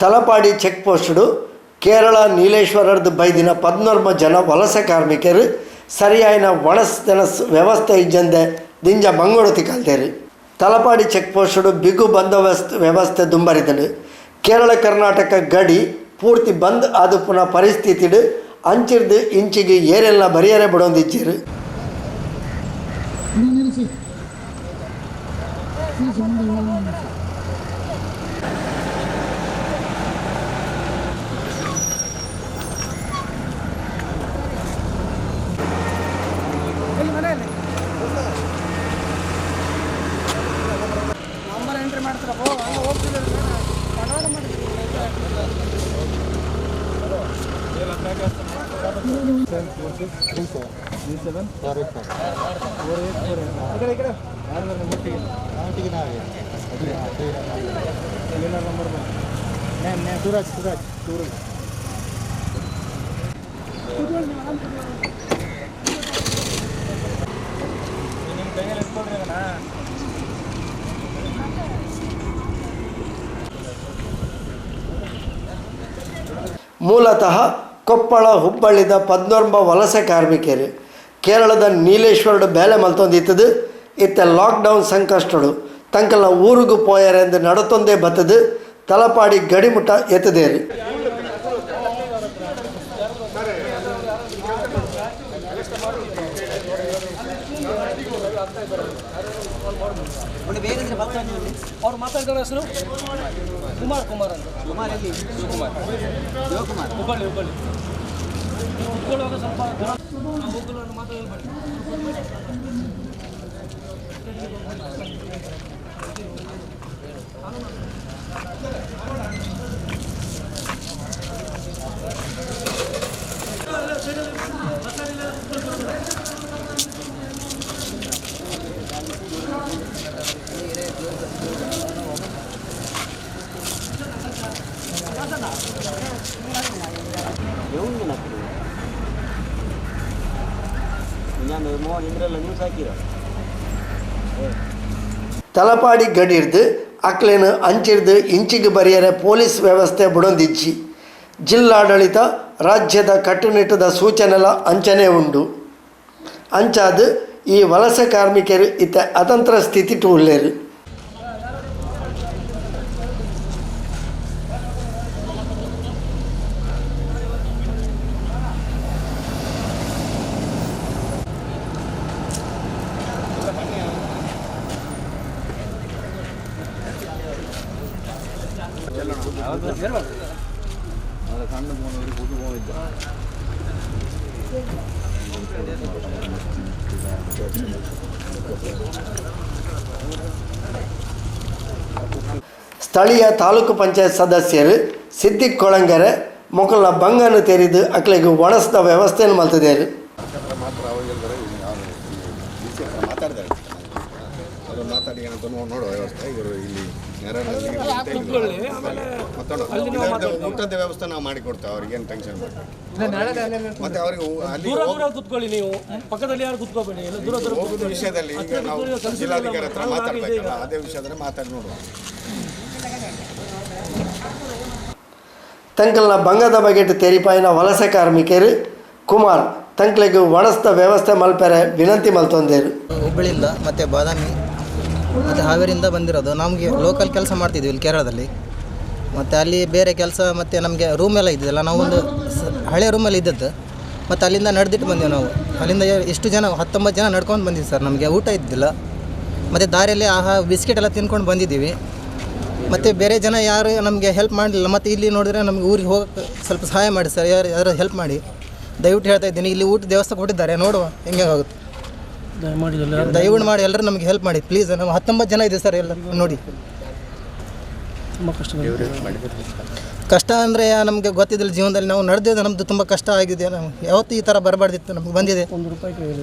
Talapady check post Kerala ನೀಲೇಶ್ವರದ ಬೈದಿನ 14 ಜನ ವಲಸೆ ಕಾರ್ಮಿಕರು ಸರಿಯಾಯಿನ ಒಣಸ್ದನ ವ್ಯವಸ್ಥೆ ಇಜ್ಜಂದೆ ದಿಂಜ ಮಂಗೋಡತಿ ಕಲ್ತೇರು. ತಲಪಾಡಿ ಚೆಕ್ ಪೋಸ್ಟು ಬಿಗು ಬಂದೋಬಸ್ತ್ ವ್ಯವಸ್ಥೆ ದುಂಬರಿದನು. ಕೇರಳ ಕರ್ನಾಟಕ ಗಡಿ ಪೂರ್ತಿ ಬಂದ್ ಆದ ಪುನಃ ಪರಿಸ್ಥಿತಿಡು ಅಂಚಿರ್ದು ಇಂಚಿಗೆ ಏರೆಲ್ಲ ಬರಿಯರೆ ಬಿಡೊಂದಿಜ್ಜಿರು. ನಂಬರ್ ಎಂಟ್ರಿ ಮಾಡ್ತಾರಪ್ಪ ಹಂಗೆ ಹೋಗ್ತಿದ್ದಾರೆ ಪಡವಾಡ ಮಾಡ್ತೀವಿ. ಮೂಲತಃ ಕೊಪ್ಪಳ ಹುಬ್ಬಳ್ಳಿದ 14 ವಲಸೆ ಕಾರ್ಮಿಕರು ಕೇರಳದ ನೀಲೇಶ್ವರದ ಬೇಲೆ ಮಲ್ತೊಂದಿತ್ತದು. ಇತ್ತ ಲಾಕ್ಡೌನ್ ಸಂಕಷ್ಟಡು ತಂಕಲ ಊರಿಗೂ ಪೋಯರೆಂದು ನಡತೊಂದೇ ಬತ್ತದು. ತಲಪಾಡಿ ಗಡಿಮುಟ ಎತ್ತದೇರು. ಅವ್ರು ಮಾತಾಡ್ತಾರೆ ಹೆಸರು ಕುಮಾರ್ ಅಂತ. ಹುಬ್ಬಳ್ಳಿ ಕುತ್ಕೊಳ್ಳುವಾಗ ಸ್ವಲ್ಪ ಮಾತಾಡಬೇಡಿ. ತಲಪಾಡಿ ಗಡಿರ್ದು ಅಕ್ಲೇನು ಅಂಚಿರ್ದು ಇಂಚಿಗೆ ಬರಿಯರೆ ಪೊಲೀಸ್ ವ್ಯವಸ್ಥೆ ಬಿಡೊಂದಿಜ್ಜಿ. ಜಿಲ್ಲಾಡಳಿತ ರಾಜ್ಯದ ಕಟ್ಟುನಿಟ್ಟದ ಸೂಚನೆಲ ಅಂಚನೆ ಉಂಡು. ಅಂಚಾದು ಈ ವಲಸೆ ಕಾರ್ಮಿಕರು ಇತ್ತ ಅತಂತ್ರ ಸ್ಥಿತಿ ಟೂಳ್ಳೇರು. ಸ್ಥಳೀಯ ತಾಲೂಕು ಪಂಚಾಯತ್ ಸದಸ್ಯರು ಸಿದ್ದಿಕ್ ಕೊಳಂಗೆರೆ ಮೊಕಲ ಬಂಗನ್ನು ತೆರೆದು ಅಕ್ಲೆಗೆ ಒಣಸ್ದ ವ್ಯವಸ್ಥೆಯನ್ನು ಮಲ್ತಿದ್ದಾರೆ. ಊಟದ ವ್ಯವಸ್ಥೆ ನಾವು ಮಾಡಿಕೊಡ್ತೇವೆ. ಅವ್ರಿಗೆ ಏನು ಟೆನ್ಷನ್ ಮಾಡಿ ಮತ್ತೆ ಅವ್ರಿಗೆ ಕುತ್ಕೊಳ್ಳಿ. ನೀವು ಪಕ್ಕದಲ್ಲಿ ಯಾರು ಕುತ್ಕೋಬೇಡಿ. ವಿಷಯದಲ್ಲಿ ಈಗ ನಾವು ಜಿಲ್ಲಾಧಿಕಾರಿ ಹತ್ರ ಮಾತಾಡ್ಬೇಕಲ್ಲ, ಅದೇ ವಿಷಯದಲ್ಲಿ ಮಾತಾಡಿ ನೋಡುವ. ತಂಕಲ್ನ ಬಂಗದ ಬಗೆಟ್ ತೆರಿಪಾಯಿನ ವಲಸೆ ಕಾರ್ಮಿಕರು ಕುಮಾರ್ ತಂಕ್ಲೆಗೆ ಒಣಸ್ದ ವ್ಯವಸ್ಥೆ ಮಲ್ಪೆರೆ ವಿನಂತಿ ಮಲ್ತೊಂದೇರು. ಹುಬ್ಬಳ್ಳಿಯಿಂದ ಮತ್ತು ಬಾದಾಮಿ ಮತ್ತು ಹಾವೇರಿಯಿಂದ ಬಂದಿರೋದು. ನಮಗೆ ಲೋಕಲ್ ಕೆಲಸ ಮಾಡ್ತಿದ್ವಿ ಇಲ್ಲಿ ಕೇರಳದಲ್ಲಿ. ಮತ್ತು ಅಲ್ಲಿ ಬೇರೆ ಕೆಲಸ ಮತ್ತು ನಮಗೆ ರೂಮೆಲ್ಲ ಇದ್ದಿದ್ದಲ್ಲ, ನಾವು ಒಂದು ಹಳೆ ರೂಮಲ್ಲಿ ಇದ್ದದ್ದು. ಮತ್ತು ಅಲ್ಲಿಂದ ನಡೆದಿಟ್ಟು ಬಂದೆವು ನಾವು. ಅಲ್ಲಿಂದ ಎಷ್ಟು ಜನ 19 ಜನ ನಡ್ಕೊಂಡು ಬಂದಿದ್ವಿ ಸರ್. ನಮಗೆ ಊಟ ಇದ್ದಿಲ್ಲ. ಮತ್ತು ದಾರಿಯಲ್ಲಿ ಬಿಸ್ಕೆಟ್ ಎಲ್ಲ ತಿನ್ಕೊಂಡು ಬಂದಿದ್ದೀವಿ. ಮತ್ತು ಬೇರೆ ಜನ ಯಾರು ನಮಗೆ ಹೆಲ್ಪ್ ಮಾಡಲಿಲ್ಲ. ಮತ್ತು ಇಲ್ಲಿ ನೋಡಿದ್ರೆ ನಮಗೆ ಊರಿಗೆ ಹೋಗೋಕ್ಕೆ ಸ್ವಲ್ಪ ಸಹಾಯ ಮಾಡಿ ಸರ್. ಯಾರು ಹೆಲ್ಪ್ ಮಾಡಿ ದಯವಿಟ್ಟು ಹೇಳ್ತಾ ಇದ್ದೀನಿ. ಇಲ್ಲಿ ಊಟದ ವ್ಯವಸ್ಥೆ ಕೊಟ್ಟಿದ್ದಾರೆ, ನೋಡುವ ಹೆಂಗೆ ಆಗುತ್ತೆ. ದಯವಿಟ್ಟು ಮಾಡಿ ಎಲ್ಲರೂ ನಮಗೆ ಹೆಲ್ಪ್ ಮಾಡಿ ಪ್ಲೀಸ್. ನಾವು 19 ಜನ ಇದೆ ಸರ್. ಎಲ್ಲ ನೋಡಿ ತುಂಬ ಕಷ್ಟ ಅಂದರೆ ನಮಗೆ ಗೊತ್ತಿದ್ದಿಲ್ಲ. ಜೀವನದಲ್ಲಿ ನಾವು ನಡೆದಿದ್ದು ನಮ್ಮದು ತುಂಬ ಕಷ್ಟ ಆಗಿದೆ. ನಾವು ಯಾವತ್ತೂ ಈ ಥರ ಬರಬಾರ್ದಿತ್ತು. ನಮಗೆ ಬಂದಿದೆ.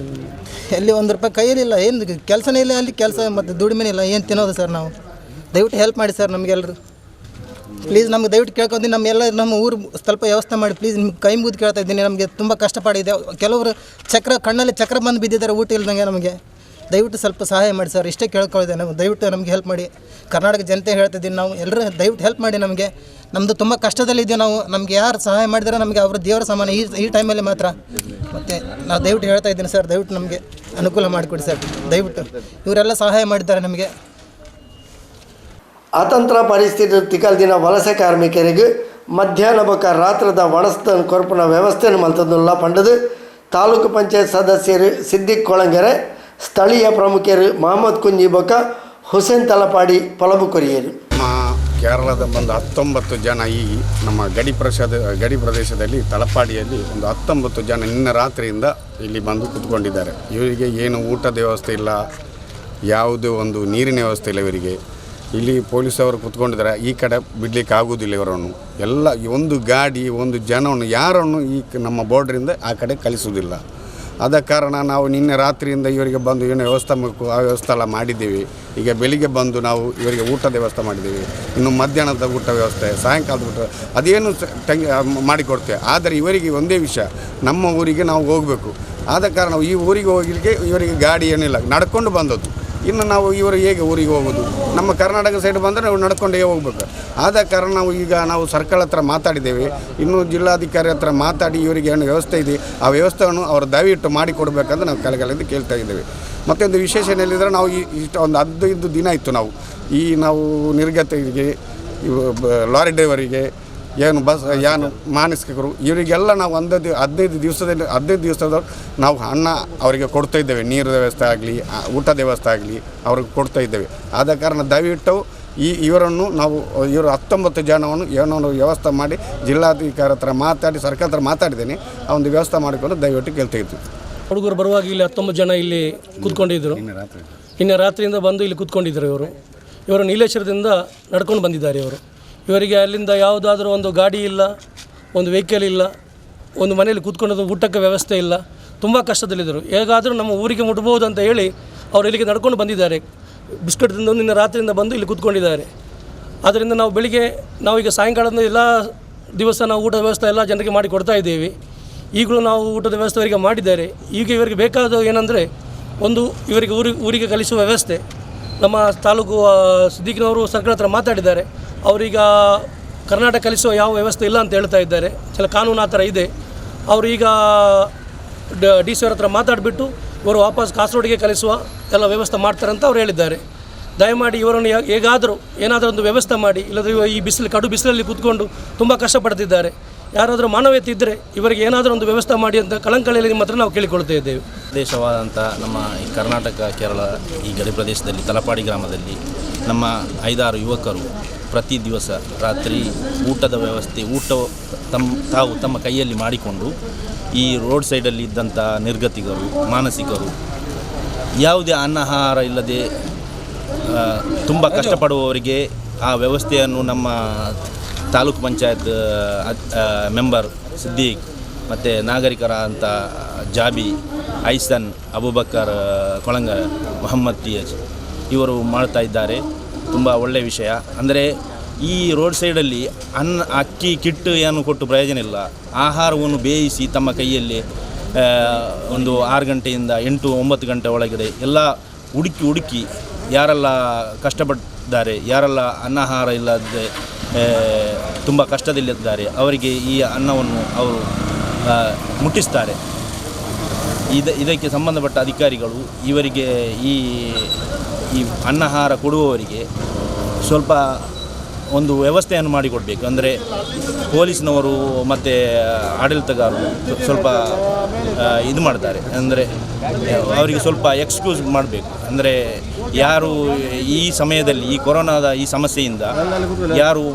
ಎಲ್ಲಿ 1 ರೂಪಾಯಿ ಕೈಯಲ್ಲಿಲ್ಲ. ಏನು ಕೆಲಸನೇ ಇಲ್ಲ ಅಲ್ಲಿ. ಕೆಲಸ ಮತ್ತು ದುಡಿಮೆನೇ ಇಲ್ಲ. ಏನು ತಿನ್ನೋದು ಸರ್ ನಾವು. ದಯವಿಟ್ಟು ಹೆಲ್ಪ್ ಮಾಡಿ ಸರ್ ನಮಗೆಲ್ಲರೂ ಪ್ಲೀಸ್. ನಮ್ಗೆ ದಯವಿಟ್ಟು ಕೇಳ್ಕೊಂತೀನಿ. ನಮ್ಮ ಊರು ಸ್ವಲ್ಪ ವ್ಯವಸ್ಥೆ ಮಾಡಿ ಪ್ಲೀಸ್. ನಿಮ್ಗೆ ಕೈ ಮುಗಿದು ಕೇಳ್ತಾ ಇದ್ದೀನಿ. ನಮಗೆ ತುಂಬ ಕಷ್ಟಪಡಿದೆ. ಕೆಲವರು ಕಣ್ಣಲ್ಲಿ ಚಕ್ರ ಬಂದು ಬಿದ್ದಿದ್ದಾರೆ ಊಟ ಇಲ್ದಂಗೆ. ನಮಗೆ ದಯವಿಟ್ಟು ಸ್ವಲ್ಪ ಸಹಾಯ ಮಾಡಿ ಸರ್, ಇಷ್ಟೇ ಕೇಳ್ಕೊಳ್ಳಿದೆ. ನಾವು ದಯವಿಟ್ಟು ನಮಗೆ ಹೆಲ್ಪ್ ಮಾಡಿ. ಕರ್ನಾಟಕ ಜನತೆ ಹೇಳ್ತಿದ್ದೀನಿ, ನಾವು ಎಲ್ಲರೂ ದಯವಿಟ್ಟು ಹೆಲ್ಪ್ ಮಾಡಿ. ನಮಗೆ ನಮ್ಮದು ತುಂಬ ಕಷ್ಟದಲ್ಲಿದ್ದೀವಿ ನಾವು. ನಮಗೆ ಯಾರು ಸಹಾಯ ಮಾಡಿದರೆ ನಮಗೆ ಅವರು ದೇವರ ಸಮಾನ ಈ ಟೈಮಲ್ಲಿ ಮಾತ್ರ. ಮತ್ತು ನಾವು ದಯವಿಟ್ಟು ಹೇಳ್ತಾ ಇದ್ದೀನಿ ಸರ್, ದಯವಿಟ್ಟು ನಮಗೆ ಅನುಕೂಲ ಮಾಡಿಕೊಡಿ ಸರ್, ದಯವಿಟ್ಟು. ಇವರೆಲ್ಲ ಸಹಾಯ ಮಾಡಿದ್ದಾರೆ ನಮಗೆ. ಅತಂತ್ರ ಪರಿಸ್ಥಿತಿ ತಿಕ್ಕಲ್ದಿನ ವಲಸೆ ಕಾರ್ಮಿಕರಿಗೆ ಮಧ್ಯಾಹ್ನ ಬೊಕ ರಾತ್ರದ ಒಣಸ್ತನ ಕೊರಪನ ವ್ಯವಸ್ಥೆಯನ್ನು ಮಲ್ತದುಲ್ಲ ಪಂಡದು ತಾಲೂಕು ಪಂಚಾಯತ್ ಸದಸ್ಯರು ಸಿದ್ದಿಕ್ ಕೊಳಂಗೆರೆ, ಸ್ಥಳೀಯ ಪ್ರಮುಖರು ಮಹಮ್ಮದ್ ಕುಂಜಿ ಬೊಕ ಹುಸೇನ್ ತಲಪಾಡಿ ಪೊಲಬು ಕೊರಿಯರು. ಕೇರಳದ ಬಂದು 19 ಜನ ಈ ನಮ್ಮ ಗಡಿ ಪ್ರದೇಶದಲ್ಲಿ ತಲಪಾಡಿಯಲ್ಲಿ ಒಂದು 19 ಜನ ನಿನ್ನೆ ರಾತ್ರಿಯಿಂದ ಇಲ್ಲಿ ಬಂದು ಕೂತ್ಕೊಂಡಿದ್ದಾರೆ. ಇವರಿಗೆ ಏನು ಊಟದ ವ್ಯವಸ್ಥೆ ಇಲ್ಲ, ಯಾವುದೇ ಒಂದು ನೀರಿನ ವ್ಯವಸ್ಥೆ ಇಲ್ಲ ಇವರಿಗೆ. ಇಲ್ಲಿ ಪೊಲೀಸವರು ಕೂತ್ಕೊಂಡಿದ್ದಾರೆ, ಈ ಕಡೆ ಬಿಡಲಿಕ್ಕೆ ಆಗೋದಿಲ್ಲ ಇವರನ್ನು. ಎಲ್ಲ ಒಂದು ಗಾಡಿ ಒಂದು ಜನವನ್ನು ಯಾರನ್ನು ಈ ನಮ್ಮ ಬಾರ್ಡ್ರಿಂದ ಆ ಕಡೆ ಕಳಿಸುವುದಿಲ್ಲ. ಆದ ಕಾರಣ ನಾವು ನಿನ್ನೆ ರಾತ್ರಿಯಿಂದ ಇವರಿಗೆ ಬಂದು ಏನು ವ್ಯವಸ್ಥೆ ಮಾಡಬೇಕು ಆ ವ್ಯವಸ್ಥೆ ಎಲ್ಲ ಮಾಡಿದ್ದೀವಿ. ಈಗ ಬೆಳಿಗ್ಗೆ ಬಂದು ನಾವು ಇವರಿಗೆ ಊಟದ ವ್ಯವಸ್ಥೆ ಮಾಡಿದ್ದೀವಿ. ಇನ್ನು ಮಧ್ಯಾಹ್ನದ ಊಟ ವ್ಯವಸ್ಥೆ, ಸಾಯಂಕಾಲದ ಊಟ ಅದೇನು ಮಾಡಿಕೊಡ್ತೇವೆ. ಆದರೆ ಇವರಿಗೆ ಒಂದೇ ವಿಷಯ, ನಮ್ಮ ಊರಿಗೆ ನಾವು ಹೋಗಬೇಕು. ಆದ ಕಾರಣ ಈ ಊರಿಗೆ ಹೋಗಲಿಕ್ಕೆ ಇವರಿಗೆ ಗಾಡಿ ಏನಿಲ್ಲ, ನಡ್ಕೊಂಡು ಬಂದದ್ದು. ಇನ್ನು ನಾವು ಇವರು ಹೇಗೆ ಊರಿಗೆ ಹೋಗೋದು? ನಮ್ಮ ಕರ್ನಾಟಕ ಸೈಡ್ ಬಂದರೆ ನಾವು ನಡ್ಕೊಂಡೇ ಹೋಗ್ಬೇಕು. ಆದ ಕಾರಣ ನಾವು ಸರ್ಕಾರ ಹತ್ರ ಮಾತಾಡಿದ್ದೇವೆ. ಇನ್ನು ಜಿಲ್ಲಾಧಿಕಾರಿ ಹತ್ರ ಮಾತಾಡಿ ಇವರಿಗೆ ಏನು ವ್ಯವಸ್ಥೆ ಇದೆ ಆ ವ್ಯವಸ್ಥೆಯನ್ನು ಅವರು ದಯವಿಟ್ಟು ಮಾಡಿಕೊಡ್ಬೇಕಂತ ನಾವು ಕೆಳಗಡೆಯಿಂದ ಕೇಳ್ತಾ ಇದ್ದೇವೆ. ಮತ್ತೊಂದು ವಿಶೇಷ ಏನಿದ್ರೆ, ನಾವು ಇಷ್ಟು ಒಂದು 15 ದಿನ ಇತ್ತು ನಾವು ನಿರ್ಗತಿಗೆ, ಲಾರಿ ಡ್ರೈವರಿಗೆ, ಏನು ಮಾನಸಿಕರು ಇವರಿಗೆಲ್ಲ ನಾವು 15 ದಿವಸದ ನಾವು ಅನ್ನ ಅವರಿಗೆ ಕೊಡ್ತಾ ಇದ್ದೇವೆ. ನೀರಿನ ವ್ಯವಸ್ಥೆ ಆಗಲಿ, ಊಟದ ವ್ಯವಸ್ಥೆ ಆಗಲಿ ಅವ್ರಿಗೆ ಕೊಡ್ತಾ ಇದ್ದೇವೆ. ಆದ ಕಾರಣ ದಯವಿಟ್ಟು ಇವರನ್ನು ಇವರು 19 ಜನವನ್ನು ಏನೋ ವ್ಯವಸ್ಥೆ ಮಾಡಿ ಜಿಲ್ಲಾಧಿಕಾರಿ ಹತ್ರ ಮಾತಾಡಿ ಸರ್ಕಾರ ಹತ್ರ ಮಾತಾಡಿದ್ದೇನೆ. ಆ ಒಂದು ವ್ಯವಸ್ಥೆ ಮಾಡಿಕೊಂಡು ದಯವಿಟ್ಟು ಕೇಳ್ತಾ ಇದ್ವಿ. ಹುಡುಗರು ಬರುವಾಗ ಇಲ್ಲಿ 19 ಜನ ಇಲ್ಲಿ ಕೂತ್ಕೊಂಡಿದ್ದರು. ನಿನ್ನೆ ರಾತ್ರಿಯಿಂದ ಬಂದು ಇಲ್ಲಿ ಕೂತ್ಕೊಂಡಿದ್ದರು. ಇವರು ನೀಲೇಶ್ವರದಿಂದ ನಡ್ಕೊಂಡು ಬಂದಿದ್ದಾರೆ. ಇವರಿಗೆ ಅಲ್ಲಿಂದ ಯಾವುದಾದ್ರೂ ಒಂದು ಗಾಡಿ ಇಲ್ಲ, ಒಂದು ವೆಹಿಕಲ್ ಇಲ್ಲ, ಒಂದು ಮನೆಯಲ್ಲಿ ಕೂತ್ಕೊಳ್ಳೋದು ಊಟಕ್ಕೆ ವ್ಯವಸ್ಥೆ ಇಲ್ಲ. ತುಂಬ ಕಷ್ಟದಲ್ಲಿದ್ದರು. ಹೇಗಾದರೂ ನಮ್ಮ ಊರಿಗೆ ಮುಟ್ಬೋದು ಅಂತ ಹೇಳಿ ಅವರು ಇಲ್ಲಿಗೆ ನಡ್ಕೊಂಡು ಬಂದಿದ್ದಾರೆ. ಬಿಸ್ಕೆಟ್ ತಿಂದು ನಿನ್ನೆ ರಾತ್ರಿಯಿಂದ ಬಂದು ಇಲ್ಲಿ ಕೂತ್ಕೊಂಡಿದ್ದಾರೆ. ಆದ್ದರಿಂದ ನಾವೀಗ ಸಾಯಂಕಾಲದ ಎಲ್ಲ ದಿವಸ ನಾವು ಊಟದ ವ್ಯವಸ್ಥೆ ಎಲ್ಲ ಜನರಿಗೆ ಮಾಡಿ ಕೊಡ್ತಾ ಇದ್ದೇವೆ. ಈಗಲೂ ನಾವು ಊಟದ ವ್ಯವಸ್ಥೆ ಅವರಿಗೆ ಮಾಡಿದ್ದಾರೆ. ಈಗ ಇವರಿಗೆ ಬೇಕಾದ ಏನಂದರೆ, ಒಂದು ಇವರಿಗೆ ಊರಿಗೆ ಕಲಿಸುವ ವ್ಯವಸ್ಥೆ. ನಮ್ಮ ತಾಲೂಕು ಸಿದ್ದಿಕ್ನವರು ಸರ್ಕಾರ ಹತ್ರ ಮಾತಾಡಿದ್ದಾರೆ. ಅವರೀಗ ಕರ್ನಾಟಕ ಕಲಿಸುವ ಯಾವ ವ್ಯವಸ್ಥೆ ಇಲ್ಲ ಅಂತ ಹೇಳ್ತಾ ಇದ್ದಾರೆ. ಕೆಲ ಕಾನೂನು ಆ ಥರ ಇದೆ. ಅವರು ಈಗ DC ಅವರ ಹತ್ರ ಮಾತಾಡಿಬಿಟ್ಟು ಇವರು ವಾಪಸ್ ಕಾಸರಗೋಡಿಗೆ ಕಲಿಸುವ ಎಲ್ಲ ವ್ಯವಸ್ಥೆ ಮಾಡ್ತಾರೆ ಅಂತ ಅವ್ರು ಹೇಳಿದ್ದಾರೆ. ದಯಮಾಡಿ ಇವರನ್ನು ಹೇಗಾದರೂ ಏನಾದರೂ ಒಂದು ವ್ಯವಸ್ಥೆ ಮಾಡಿ, ಇಲ್ಲದ್ರೆ ಈ ಕಡು ಬಿಸಿಲಲ್ಲಿ ಕೂತ್ಕೊಂಡು ತುಂಬ ಕಷ್ಟಪಡ್ತಿದ್ದಾರೆ. ಯಾರಾದರೂ ಮಾನವೀಯತೆ ಇದ್ದರೆ ಇವರಿಗೆ ಏನಾದರೂ ಒಂದು ವ್ಯವಸ್ಥೆ ಮಾಡಿ ಅಂತ ಕಳಂಕಳಿಯಲ್ಲಿ ನಿಮ್ಮ ಹತ್ರ ನಾವು ಕೇಳಿಕೊಳ್ತಾ ಇದ್ದೇವೆ. ದೇಶವಾದಂಥ ನಮ್ಮ ಈ ಕರ್ನಾಟಕ ಕೇರಳ ಈ ಗಡಿ ಪ್ರದೇಶದಲ್ಲಿ ತಲಪಾಡಿ ಗ್ರಾಮದಲ್ಲಿ ನಮ್ಮ 5-6 ಯುವಕರು ಪ್ರತಿ ದಿವಸ ರಾತ್ರಿ ಊಟದ ವ್ಯವಸ್ಥೆ ತಾವು ತಮ್ಮ ಕೈಯಲ್ಲಿ ಮಾಡಿಕೊಂಡು ಈ ರೋಡ್ ಸೈಡಲ್ಲಿ ಇದ್ದಂಥ ನಿರ್ಗತಿಕರು, ಮಾನಸಿಕರು, ಯಾವುದೇ ಆಹಾರ ಇಲ್ಲದೆ ತುಂಬ ಕಷ್ಟಪಡುವವರಿಗೆ ಆ ವ್ಯವಸ್ಥೆಯನ್ನು ನಮ್ಮ ತಾಲೂಕು ಪಂಚಾಯತ್ ಮೆಂಬರ್ ಸಿದ್ದೀಕ್ ಮತ್ತು ನಾಗರಿಕರ ಅಂತ ಜಾಬಿ, ಐಸನ್, ಅಬೂಬಕ್ಕರ್ ಕೊಳಂಗರ, ಮೊಹಮ್ಮದ್ TH ಇವರು ಮಾಡ್ತಾ ಇದ್ದಾರೆ. ತುಂಬ ಒಳ್ಳೆಯ ವಿಷಯ. ಅಂದರೆ ಈ ರೋಡ್ ಸೈಡಲ್ಲಿ ಅಕ್ಕಿ ಕಿಟ್ಟು ಏನು ಕೊಟ್ಟು ಪ್ರಯೋಜನ ಇಲ್ಲ. ಆಹಾರವನ್ನು ಬೇಯಿಸಿ ತಮ್ಮ ಕೈಯಲ್ಲಿ ಒಂದು 6 ಗಂಟೆಯಿಂದ 8-9 ಗಂಟೆ ಒಳಗಡೆ ಎಲ್ಲ ಹುಡುಕಿ ಯಾರೆಲ್ಲ ಕಷ್ಟಪಟ್ಟಿದ್ದಾರೆ, ಯಾರೆಲ್ಲ ಅನ್ನಾಹಾರ ಇಲ್ಲದೆ ತುಂಬ ಕಷ್ಟದಲ್ಲಿದ್ದಾರೆ ಅವರಿಗೆ ಈ ಅನ್ನವನ್ನು ಅವರು ಮುಟ್ಟಿಸ್ತಾರೆ. ಇದಕ್ಕೆ ಸಂಬಂಧಪಟ್ಟ ಅಧಿಕಾರಿಗಳು ಇವರಿಗೆ ಈ ಅನ್ನಾಹಾರ ಕೊಡುವವರಿಗೆ ಸ್ವಲ್ಪ ಒಂದು ವ್ಯವಸ್ಥೆಯನ್ನು ಮಾಡಿಕೊಡಬೇಕು. ಅಂದರೆ ಪೊಲೀಸ್ನವರು ಮತ್ತು ಆಡಳಿತಗಾರರು ಸ್ವಲ್ಪ ಇದು ಮಾಡ್ತಾರೆ. ಅಂದರೆ ಅವರಿಗೆ ಸ್ವಲ್ಪ ಎಕ್ಸ್ಕ್ಯೂಸ್ ಮಾಡಬೇಕು. ಅಂದರೆ ಯಾರು ಈ ಸಮಯದಲ್ಲಿ ಈ ಕೊರೋನಾದ ಈ ಸಮಸ್ಯೆಯಿಂದ ಯಾರು